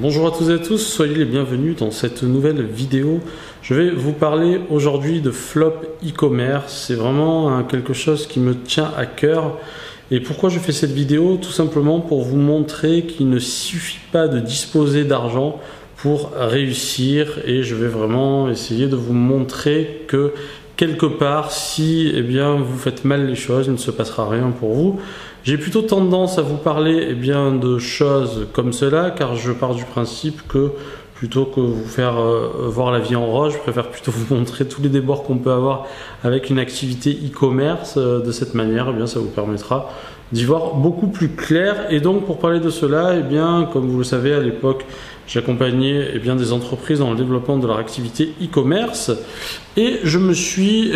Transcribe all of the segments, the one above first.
Bonjour à tous et à tous, soyez les bienvenus dans cette nouvelle vidéo. Je vais vous parler aujourd'hui de flop e-commerce. C'est vraiment quelque chose qui me tient à cœur. Et pourquoi je fais cette vidéo? Tout simplement pour vous montrer qu'il ne suffit pas de disposer d'argent pour réussir. Et je vais vraiment essayer de vous montrer que quelque part, si vous faites mal les choses, il ne se passera rien pour vous. J'ai plutôt tendance à vous parler de choses comme cela, car je pars du principe que plutôt que vous faire voir la vie en rose, je préfère plutôt vous montrer tous les débords qu'on peut avoir avec une activité e-commerce. De cette manière, ça vous permettra d'y voir beaucoup plus clair. Et donc pour parler de cela, comme vous le savez, à l'époque, j'accompagnais des entreprises dans le développement de leur activité e-commerce et je me suis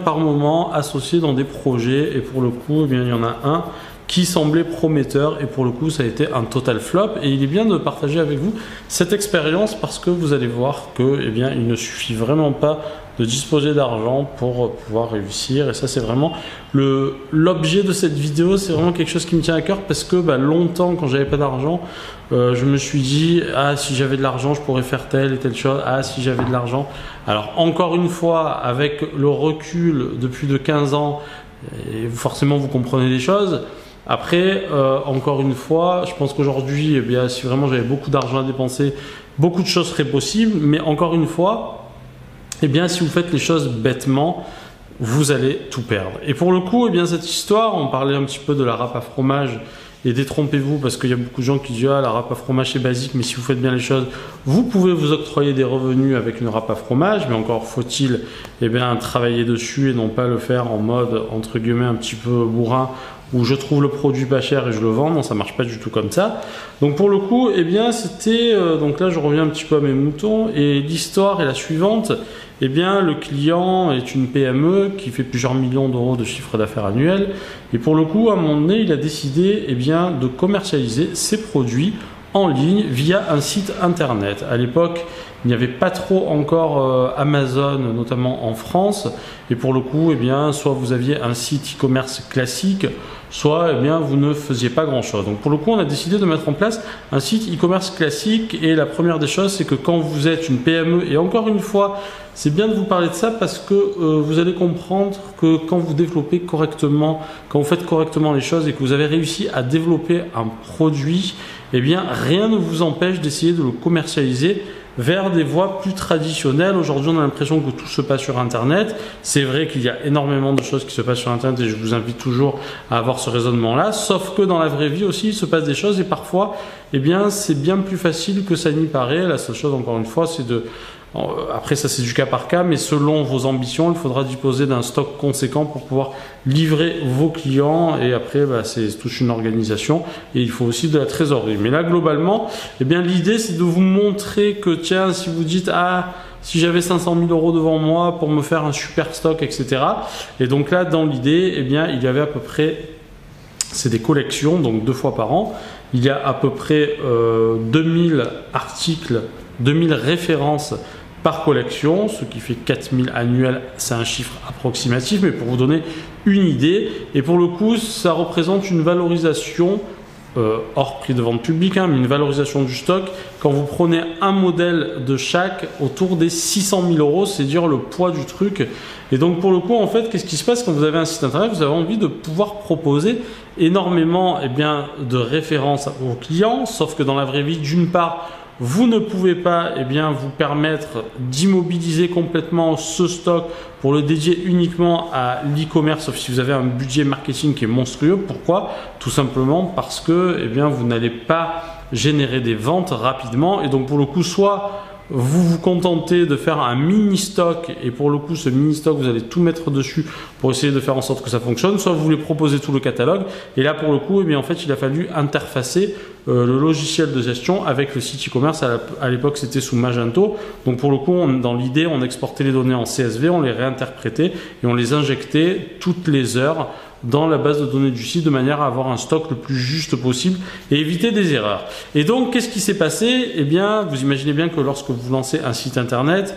par moment associé dans des projets et pour le coup il y en a un qui semblait prometteur et pour le coup ça a été un total flop et il est bien de partager avec vous cette expérience parce que vous allez voir que il ne suffit vraiment pas de disposer d'argent pour pouvoir réussir et ça c'est vraiment l'objet de cette vidéo. C'est vraiment quelque chose qui me tient à cœur parce que longtemps quand j'avais pas d'argent je me suis dit si j'avais de l'argent je pourrais faire telle et telle chose, si j'avais de l'argent. Alors encore une fois avec le recul de plus de 15 ans et forcément vous comprenez des choses. Après, encore une fois, je pense qu'aujourd'hui, si vraiment j'avais beaucoup d'argent à dépenser, beaucoup de choses seraient possibles. Mais encore une fois, si vous faites les choses bêtement, vous allez tout perdre. Et pour le coup, cette histoire, on parlait un petit peu de la râpe à fromage. Et détrompez-vous parce qu'il y a beaucoup de gens qui disent la râpe à fromage c'est basique, mais si vous faites bien les choses, vous pouvez vous octroyer des revenus avec une râpe à fromage, mais encore faut-il travailler dessus et non pas le faire en mode entre guillemets un petit peu bourrin où je trouve le produit pas cher et je le vends. Non, ça marche pas du tout comme ça. Donc pour le coup, c'était donc là je reviens un petit peu à mes moutons et l'histoire est la suivante. Le client est une PME qui fait plusieurs millions d'euros de chiffre d'affaires annuel et pour le coup, à un moment donné, il a décidé de commercialiser ses produits en ligne via un site internet. À l'époque, il n'y avait pas trop encore Amazon, notamment en France. Et pour le coup, soit vous aviez un site e-commerce classique, soit vous ne faisiez pas grand-chose. Donc pour le coup, on a décidé de mettre en place un site e-commerce classique. Et la première des choses, c'est que quand vous êtes une PME, et encore une fois, c'est bien de vous parler de ça parce que vous allez comprendre que quand vous développez correctement, quand vous faites correctement les choses et que vous avez réussi à développer un produit, rien ne vous empêche d'essayer de le commercialiser vers des voies plus traditionnelles. Aujourd'hui, on a l'impression que tout se passe sur Internet. C'est vrai qu'il y a énormément de choses qui se passent sur Internet et je vous invite toujours à avoir ce raisonnement-là. Sauf que dans la vraie vie aussi, il se passe des choses et parfois, c'est bien plus facile que ça n'y paraît. La seule chose, encore une fois, c'est après ça c'est du cas par cas, mais selon vos ambitions, il faudra disposer d'un stock conséquent pour pouvoir livrer vos clients et après c'est toute une organisation et il faut aussi de la trésorerie. Mais là globalement, l'idée c'est de vous montrer que tiens, si vous dites si j'avais 500 000 euros devant moi pour me faire un super stock, etc. Et donc là dans l'idée, il y avait à peu près, c'est des collections, donc 2 fois par an, il y a à peu près 2000 articles, 2000 références par collection, ce qui fait 4000 annuels, c'est un chiffre approximatif, mais pour vous donner une idée, et pour le coup, ça représente une valorisation, hors prix de vente publique, mais une valorisation du stock, quand vous prenez un modèle de chaque, autour des 600 000 euros, c'est dire le poids du truc. Et donc pour le coup, en fait, qu'est-ce qui se passe quand vous avez un site internet? Vous avez envie de pouvoir proposer énormément de références aux clients, sauf que dans la vraie vie, d'une part, vous ne pouvez pas vous permettre d'immobiliser complètement ce stock pour le dédier uniquement à l'e-commerce, sauf si vous avez un budget marketing qui est monstrueux. Pourquoi? Tout simplement parce que vous n'allez pas générer des ventes rapidement et donc pour le coup, soit vous vous contentez de faire un mini stock et pour le coup ce mini stock vous allez tout mettre dessus pour essayer de faire en sorte que ça fonctionne, soit vous voulez proposer tout le catalogue et là pour le coup en fait il a fallu interfacer le logiciel de gestion avec le site e-commerce. À l'époque c'était sous Magento, donc pour le coup dans l'idée on exportait les données en CSV, on les réinterprétait et on les injectait toutes les heures dans la base de données du site de manière à avoir un stock le plus juste possible et éviter des erreurs. Et donc, qu'est-ce qui s'est passé? Vous imaginez bien que lorsque vous lancez un site internet,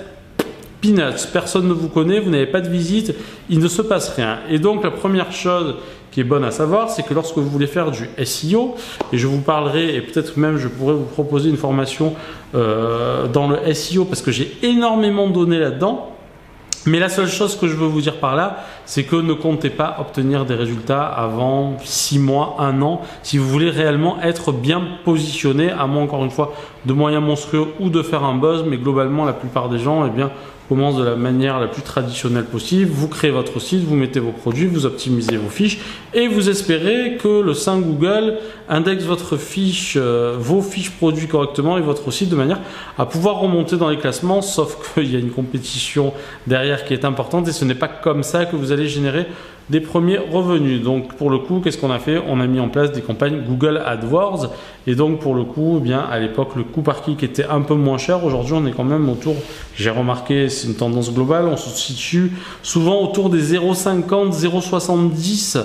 peanuts, personne ne vous connaît, vous n'avez pas de visite, il ne se passe rien. Et donc la première chose qui est bonne à savoir, c'est que lorsque vous voulez faire du SEO, et je vous parlerai, et peut-être même je pourrais vous proposer une formation dans le SEO, parce que j'ai énormément donné là-dedans. Mais la seule chose que je veux vous dire par là, c'est que ne comptez pas obtenir des résultats avant 6 mois, 1 an, si vous voulez réellement être bien positionné, à moins encore une fois de moyens monstrueux ou de faire un buzz. Mais globalement, la plupart des gens, eh bien, commencent de la manière la plus traditionnelle possible. Vous créez votre site, vous mettez vos produits, vous optimisez vos fiches et vous espérez que le Saint Google indexe votre fiche, vos fiches produits correctement et votre site de manière à pouvoir remonter dans les classements, sauf qu'il y a une compétition derrière qui est importante et ce n'est pas comme ça que vous allez générer des premiers revenus. Donc pour le coup, qu'est-ce qu'on a fait? On a mis en place des campagnes Google AdWords et donc pour le coup, eh bien à l'époque, le coût par clic était un peu moins cher. Aujourd'hui, on est quand même autour, j'ai remarqué, c'est une tendance globale, on se situe souvent autour des 0,50, 0,70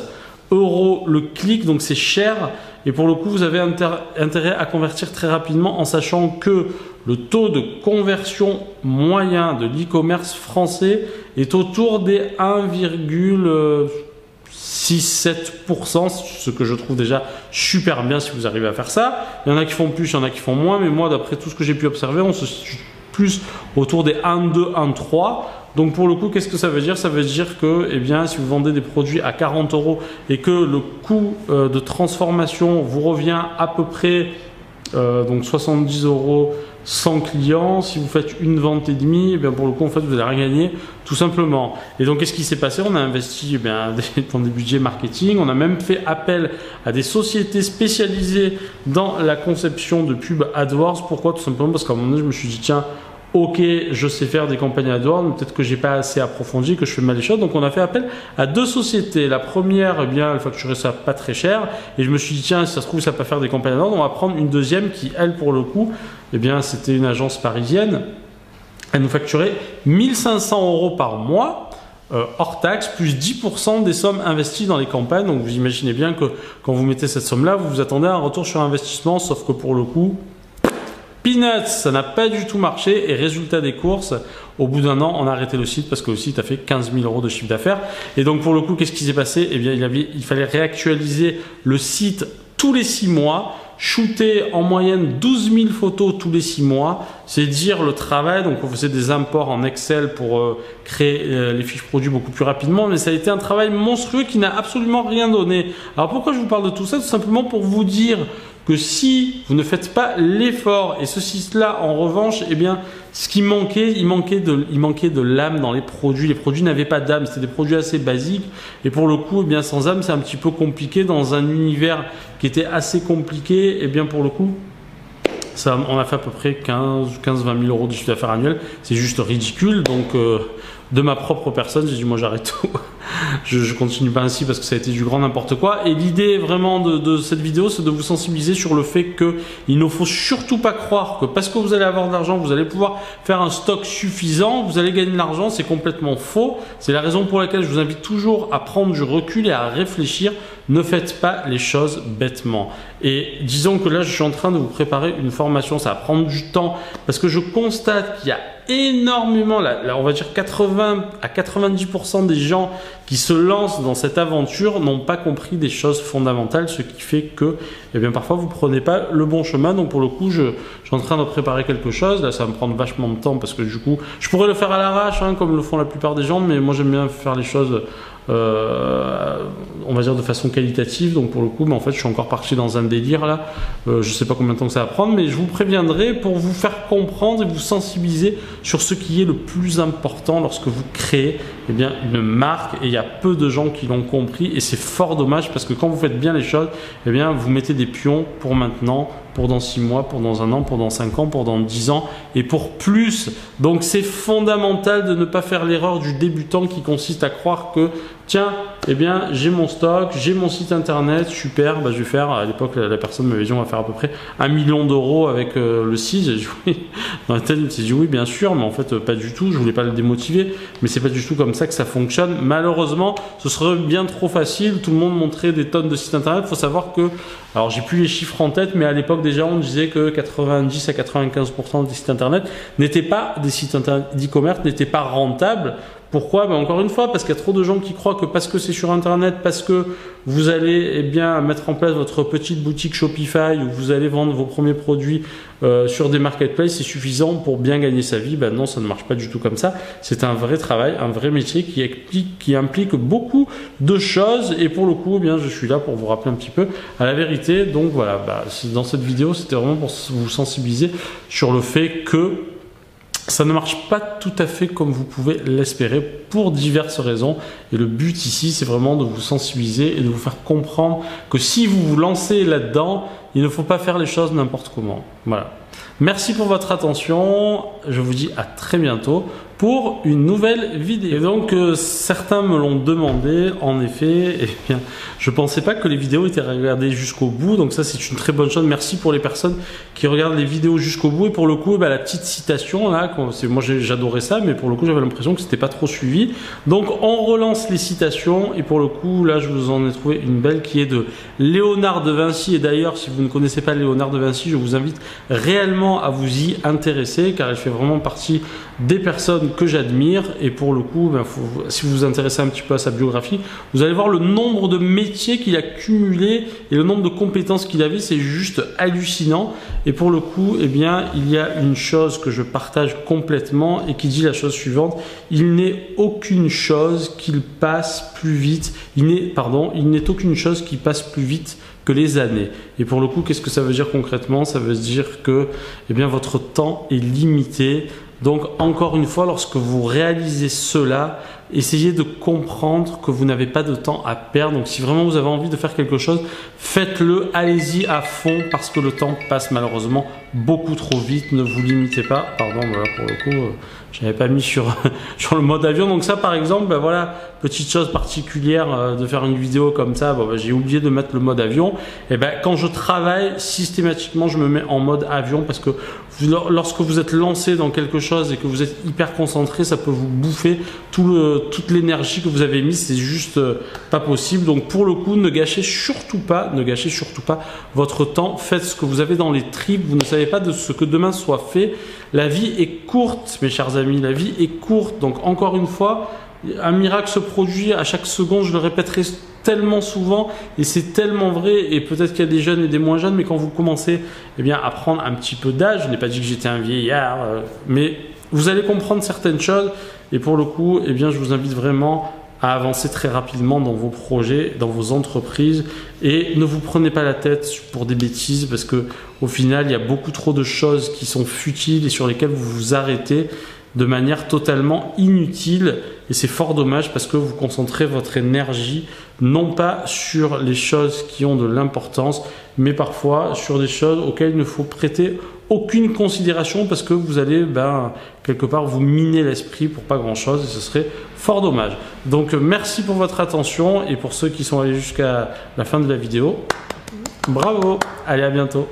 euros le clic, donc c'est cher. Et pour le coup, vous avez intérêt à convertir très rapidement en sachant que le taux de conversion moyen de l'e-commerce français est autour des 1,67%, ce que je trouve déjà super bien si vous arrivez à faire ça. Il y en a qui font plus, il y en a qui font moins, mais moi, d'après tout ce que j'ai pu observer, on se situe plus autour des 1,2, 1,3. Donc pour le coup, qu'est-ce que ça veut dire? Ça veut dire que eh bien, si vous vendez des produits à 40 euros et que le coût de transformation vous revient à peu près donc 70 euros 100 clients, si vous faites une vente et demie, eh bien pour le coup, en fait, vous n'allez rien gagner, tout simplement. Et donc, qu'est-ce qui s'est passé? On a investi eh bien, dans des budgets marketing, on a même fait appel à des sociétés spécialisées dans la conception de pubs AdWords. Pourquoi? Tout simplement parce qu'à un moment donné, je me suis dit, tiens, ok, je sais faire des campagnes AdWords, mais peut-être que j'ai pas assez approfondi, que je fais mal les choses. Donc, on a fait appel à 2 sociétés. La première, eh bien, elle facturait ça pas très cher. Et je me suis dit, tiens, si ça se trouve, ça peut faire des campagnes AdWords. On va prendre une deuxième qui, elle, pour le coup, eh bien, c'était une agence parisienne. Elle nous facturait 1500 euros par mois. Hors taxe, plus 10% des sommes investies dans les campagnes. Donc, vous imaginez bien que quand vous mettez cette somme-là, vous vous attendez à un retour sur investissement, sauf que pour le coup, peanuts, ça n'a pas du tout marché et résultat des courses, au bout d'un an, on a arrêté le site parce que le site a fait 15 000 euros de chiffre d'affaires. Et donc pour le coup, qu'est-ce qui s'est passé? Eh bien, il fallait réactualiser le site tous les 6 mois, shooter en moyenne 12 000 photos tous les 6 mois, c'est dire le travail. Donc on faisait des imports en Excel pour créer les fiches produits beaucoup plus rapidement, mais ça a été un travail monstrueux qui n'a absolument rien donné. Alors pourquoi je vous parle de tout ça? Tout simplement pour vous dire que si vous ne faites pas l'effort, et ce site-là, en revanche, eh bien, ce qui manquait, il manquait de l'âme dans les produits. Les produits n'avaient pas d'âme, c'était des produits assez basiques. Et pour le coup, eh bien, sans âme, c'est un petit peu compliqué dans un univers qui était assez compliqué. Et bien, pour le coup, ça, on a fait à peu près 15-20 000 euros de chiffre d'affaires annuel. C'est juste ridicule. Donc, de ma propre personne, j'ai dit, moi, j'arrête tout. Je continue pas ainsi parce que ça a été du grand n'importe quoi. Et l'idée vraiment de cette vidéo, c'est de vous sensibiliser sur le fait qu'il ne faut surtout pas croire que parce que vous allez avoir de l'argent, vous allez pouvoir faire un stock suffisant, vous allez gagner de l'argent. C'est complètement faux. C'est la raison pour laquelle je vous invite toujours à prendre du recul et à réfléchir. Ne faites pas les choses bêtement. Et disons que là, je suis en train de vous préparer une formation. Ça va prendre du temps parce que je constate qu'il y a énormément, là, on va dire 80 à 90% des gens qui se lancent dans cette aventure n'ont pas compris des choses fondamentales, ce qui fait que eh bien, parfois vous prenez pas le bon chemin. Donc pour le coup, je suis en train de préparer quelque chose. Là, ça va me prendre vachement de temps parce que du coup, je pourrais le faire à l'arrache, hein, comme le font la plupart des gens, mais moi j'aime bien faire les choses on va dire de façon qualitative. Donc pour le coup, mais en fait, je suis encore parti dans un délire là. Je sais pas combien de temps que ça va prendre, mais je vous préviendrai pour vous faire comprendre et vous sensibiliser sur ce qui est le plus important lorsque vous créez eh bien, une marque. Et il y a peu de gens qui l'ont compris et c'est fort dommage parce que quand vous faites bien les choses, eh bien, vous mettez des pions pour maintenant, pour dans 6 mois, pour dans 1 an, pour dans 5 ans, pour dans 10 ans et pour plus. Donc c'est fondamental de ne pas faire l'erreur du débutant qui consiste à croire que tiens, eh bien, j'ai mon stock, j'ai mon site internet, super, bah, je vais faire, à l'époque, la personne m'avait dit, on va faire à peu près 1 million d'euros avec le site. J'ai dit, oui. Dans la tête, je me suis dit, oui, bien sûr, mais en fait, pas du tout, je voulais pas le démotiver, mais c'est pas du tout comme ça que ça fonctionne. Malheureusement, ce serait bien trop facile, tout le monde montrait des tonnes de sites internet. Il faut savoir que, alors j'ai plus les chiffres en tête, mais à l'époque, déjà, on disait que 90 à 95% des sites internet n'étaient pas des sites d'e-commerce, n'étaient pas rentables. Pourquoi? Ben encore une fois, parce qu'il y a trop de gens qui croient que parce que c'est sur Internet, parce que vous allez eh bien, mettre en place votre petite boutique Shopify où vous allez vendre vos premiers produits sur des marketplaces, c'est suffisant pour bien gagner sa vie. Ben non, ça ne marche pas du tout comme ça. C'est un vrai travail, un vrai métier qui implique beaucoup de choses. Et pour le coup, eh bien, je suis là pour vous rappeler un petit peu à la vérité. Donc voilà, dans cette vidéo, c'était vraiment pour vous sensibiliser sur le fait que ça ne marche pas tout à fait comme vous pouvez l'espérer pour diverses raisons. Et le but ici, c'est vraiment de vous sensibiliser et de vous faire comprendre que si vous vous lancez là-dedans, il ne faut pas faire les choses n'importe comment. Voilà. Merci pour votre attention. Je vous dis à très bientôt pour une nouvelle vidéo. Et donc, certains me l'ont demandé. En effet, eh bien, je pensais pas que les vidéos étaient regardées jusqu'au bout. Donc ça, c'est une très bonne chose. Merci pour les personnes qui regardent les vidéos jusqu'au bout. Et pour le coup, la petite citation là, moi j'adorais ça, mais pour le coup, j'avais l'impression que c'était pas trop suivi. Donc, on relance les citations. Et pour le coup, là, je vous en ai trouvé une belle qui est de Léonard de Vinci. Et d'ailleurs, si vous ne connaissez pas Léonard de Vinci, je vous invite réellement à vous y intéresser, car il fait vraiment partie des personnes que j'admire. Et pour le coup, si vous vous intéressez un petit peu à sa biographie, vous allez voir le nombre de métiers qu'il a cumulé et le nombre de compétences qu'il avait, c'est juste hallucinant. Et pour le coup, eh bien, il y a une chose que je partage complètement et qui dit la chose suivante: il n'est aucune chose qui passe plus vite, il n'est aucune chose qui passe plus vite que les années. Et pour le coup, qu'est-ce que ça veut dire concrètement? Ça veut dire que eh bien, votre temps est limité. Donc encore une fois, lorsque vous réalisez cela, essayez de comprendre que vous n'avez pas de temps à perdre. Donc si vraiment vous avez envie de faire quelque chose, faites-le, allez-y à fond, parce que le temps passe malheureusement beaucoup trop vite. Ne vous limitez pas. Pardon, voilà, pour le coup, je n'avais pas mis sur le mode avion. Donc ça, par exemple, voilà, petite chose particulière de faire une vidéo comme ça, j'ai oublié de mettre le mode avion. Et quand je travaille, systématiquement, je me mets en mode avion, parce que lorsque vous êtes lancé dans quelque chose et que vous êtes hyper concentré, ça peut vous bouffer toute l'énergie que vous avez mise. C'est juste pas possible. Donc pour le coup, ne gâchez surtout pas votre temps. Faites ce que vous avez dans les tripes. Vous ne savez pas de ce que demain soit fait. La vie est courte, mes chers amis, la vie est courte. Donc encore une fois, un miracle se produit à chaque seconde. Je le répéterai tellement souvent et c'est tellement vrai. Et peut-être qu'il y a des jeunes et des moins jeunes, mais quand vous commencez à prendre un petit peu d'âge, je n'ai pas dit que j'étais un vieillard, mais vous allez comprendre certaines choses. Et pour le coup, je vous invite vraiment à avancer très rapidement dans vos projets, dans vos entreprises, et ne vous prenez pas la tête pour des bêtises, parce que au final, il y a beaucoup trop de choses qui sont futiles et sur lesquelles vous vous arrêtez de manière totalement inutile. Et c'est fort dommage, parce que vous concentrez votre énergie non pas sur les choses qui ont de l'importance, mais parfois sur des choses auxquelles il ne faut prêter aucune considération, parce que vous allez quelque part vous miner l'esprit pour pas grand chose, et ce serait fort dommage. Donc merci pour votre attention, et pour ceux qui sont allés jusqu'à la fin de la vidéo, bravo, allez, à bientôt.